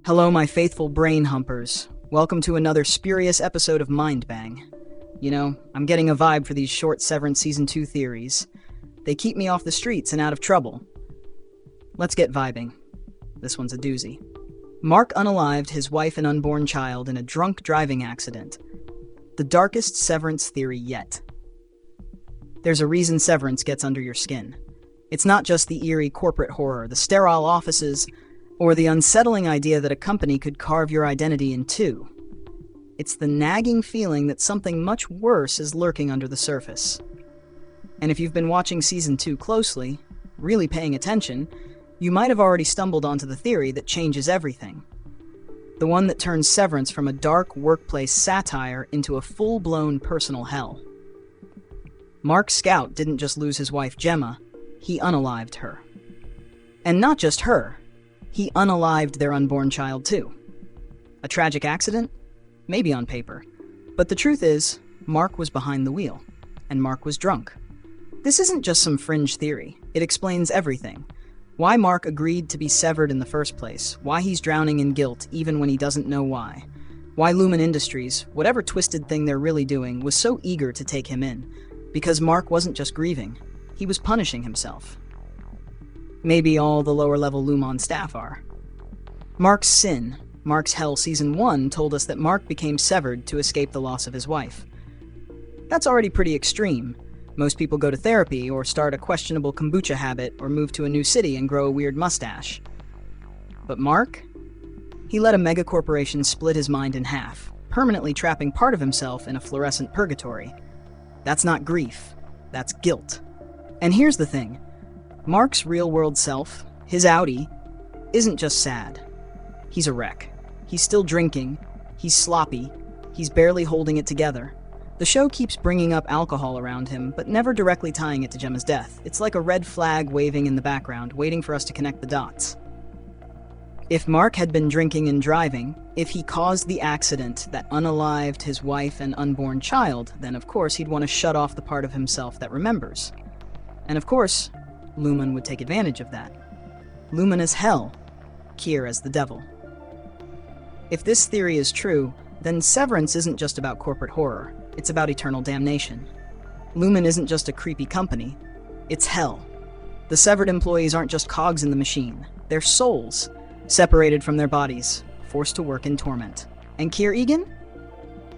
Hello, my faithful brain humpers. Welcome to another spurious episode of Mind Bang. I'm getting a vibe for these short Severance Season 2 theories. They keep me off the streets and out of trouble. Let's get vibing. This one's a doozy. Mark unalived his wife and unborn child in a drunk driving accident. The darkest Severance theory yet. There's a reason Severance gets under your skin. It's not just the eerie corporate horror, the sterile offices, or the unsettling idea that a company could carve your identity in two. It's the nagging feeling that something much worse is lurking under the surface. And if you've been watching Season 2 closely, really paying attention, you might have already stumbled onto the theory that changes everything. The one that turns Severance from a dark workplace satire into a full-blown personal hell. Mark Scout didn't just lose his wife Gemma, he unalived her. And not just her. He unalived their unborn child, too. A tragic accident? Maybe on paper. But the truth is, Mark was behind the wheel, and Mark was drunk. This isn't just some fringe theory. It explains everything. Why Mark agreed to be severed in the first place, why he's drowning in guilt even when he doesn't know why Lumon Industries, whatever twisted thing they're really doing, was so eager to take him in. Because Mark wasn't just grieving, he was punishing himself. Maybe all the lower-level Lumon staff are. Mark's sin, Mark's Hell Season 1 told us that Mark became severed to escape the loss of his wife. That's already pretty extreme. Most people go to therapy or start a questionable kombucha habit or move to a new city and grow a weird mustache. But Mark? He let a megacorporation split his mind in half, permanently trapping part of himself in a fluorescent purgatory. That's not grief. That's guilt. And here's the thing. Mark's real-world self, his Audi, isn't just sad. He's a wreck. He's still drinking. He's sloppy. He's barely holding it together. The show keeps bringing up alcohol around him, but never directly tying it to Gemma's death. It's like a red flag waving in the background, waiting for us to connect the dots. If Mark had been drinking and driving, if he caused the accident that unalived his wife and unborn child, then of course he'd want to shut off the part of himself that remembers. And of course, Lumon would take advantage of that. Lumon as hell, Kier as the devil. If this theory is true, then Severance isn't just about corporate horror, it's about eternal damnation. Lumon isn't just a creepy company, it's hell. The severed employees aren't just cogs in the machine, they're souls, separated from their bodies, forced to work in torment. And Kier Egan?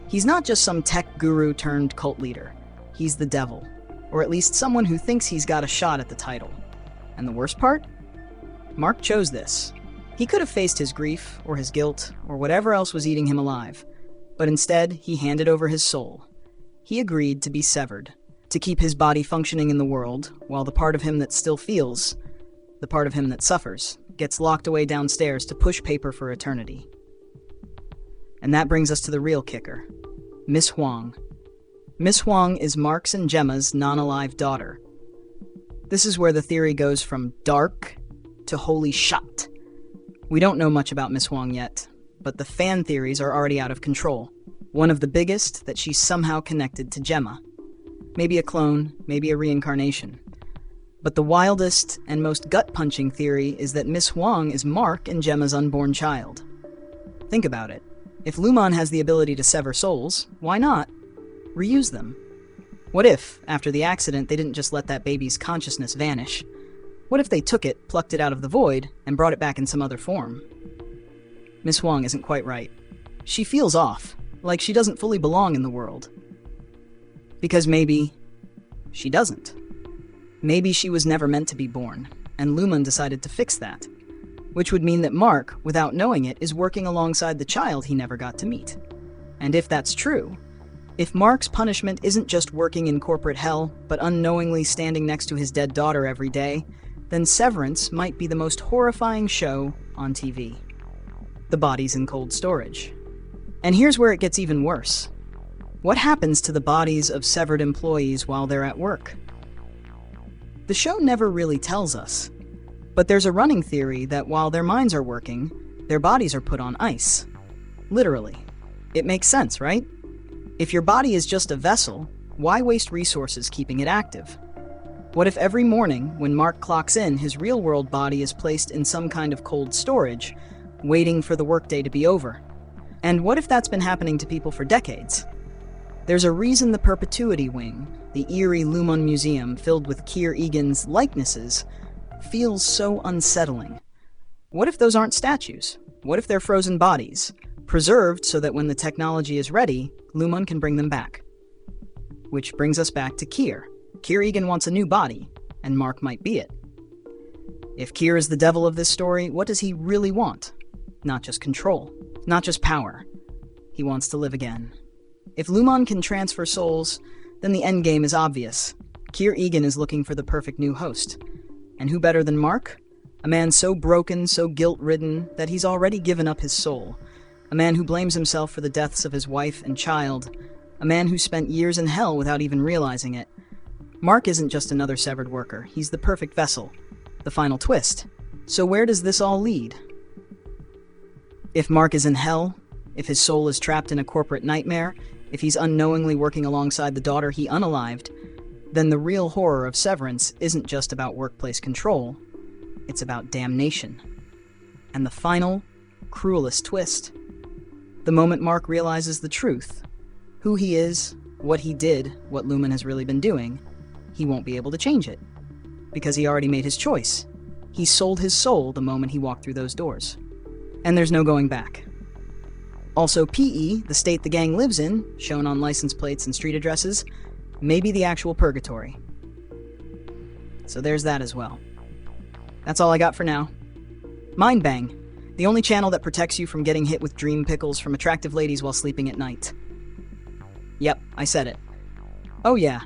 He's not just some tech guru turned cult leader, he's the devil. Or at least someone who thinks he's got a shot at the title. And the worst part? Mark chose this. He could have faced his grief, or his guilt, or whatever else was eating him alive. But instead, he handed over his soul. He agreed to be severed, to keep his body functioning in the world, while the part of him that still feels, the part of him that suffers, gets locked away downstairs to push paper for eternity. And that brings us to the real kicker. Miss Huang. Miss Huang is Mark's and Gemma's non-alive daughter. This is where the theory goes from dark to holy shot. We don't know much about Miss Huang yet, but the fan theories are already out of control. One of the biggest, that she's somehow connected to Gemma. Maybe a clone, maybe a reincarnation. But the wildest and most gut-punching theory is that Miss Huang is Mark and Gemma's unborn child. Think about it. If Lumon has the ability to sever souls, why not reuse them? What if, after the accident, they didn't just let that baby's consciousness vanish? What if they took it, plucked it out of the void, and brought it back in some other form? Miss Huang isn't quite right. She feels off, like she doesn't fully belong in the world. Because maybe she doesn't. Maybe she was never meant to be born, and Lumon decided to fix that. Which would mean that Mark, without knowing it, is working alongside the child he never got to meet. And if that's true, if Mark's punishment isn't just working in corporate hell, but unknowingly standing next to his dead daughter every day, then Severance might be the most horrifying show on TV. The bodies in cold storage. And here's where it gets even worse. What happens to the bodies of severed employees while they're at work? The show never really tells us, but there's a running theory that while their minds are working, their bodies are put on ice. Literally. It makes sense, right? If your body is just a vessel, why waste resources keeping it active? What if every morning, when Mark clocks in, his real-world body is placed in some kind of cold storage, waiting for the workday to be over. And what if that's been happening to people for decades? There's a reason the Perpetuity Wing, the eerie Lumon museum filled with Keir Egan's likenesses, feels so unsettling. What if those aren't statues? What if they're frozen bodies, preserved so that when the technology is ready, Lumon can bring them back? Which brings us back to Keir. Keir Egan wants a new body, and Mark might be it. If Keir is the devil of this story, what does he really want? Not just control, not just power. He wants to live again. If Lumon can transfer souls, then the endgame is obvious. Keir Egan is looking for the perfect new host. And who better than Mark? A man so broken, so guilt-ridden, that he's already given up his soul. A man who blames himself for the deaths of his wife and child. A man who spent years in hell without even realizing it. Mark isn't just another severed worker. He's the perfect vessel. The final twist. So where does this all lead? If Mark is in hell, if his soul is trapped in a corporate nightmare, if he's unknowingly working alongside the daughter he unalived, then the real horror of Severance isn't just about workplace control, it's about damnation. And the final, cruelest twist. The moment Mark realizes the truth, who he is, what he did, what Lumon has really been doing, he won't be able to change it. Because he already made his choice. He sold his soul the moment he walked through those doors. And there's no going back. Also, PE, the state the gang lives in, shown on license plates and street addresses, may be the actual purgatory. So there's that as well. That's all I got for now. Mindbang, the only channel that protects you from getting hit with dream pickles from attractive ladies while sleeping at night. Yep, I said it. Oh yeah,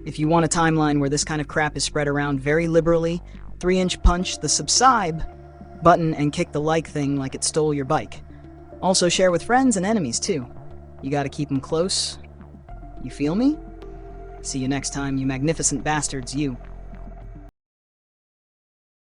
if you want a timeline where this kind of crap is spread around very liberally, 3-inch punch the subscribe button and kick the like thing like it stole your bike. Also share with friends and enemies too. You gotta keep them close. You feel me? See you next time, you magnificent bastards, you.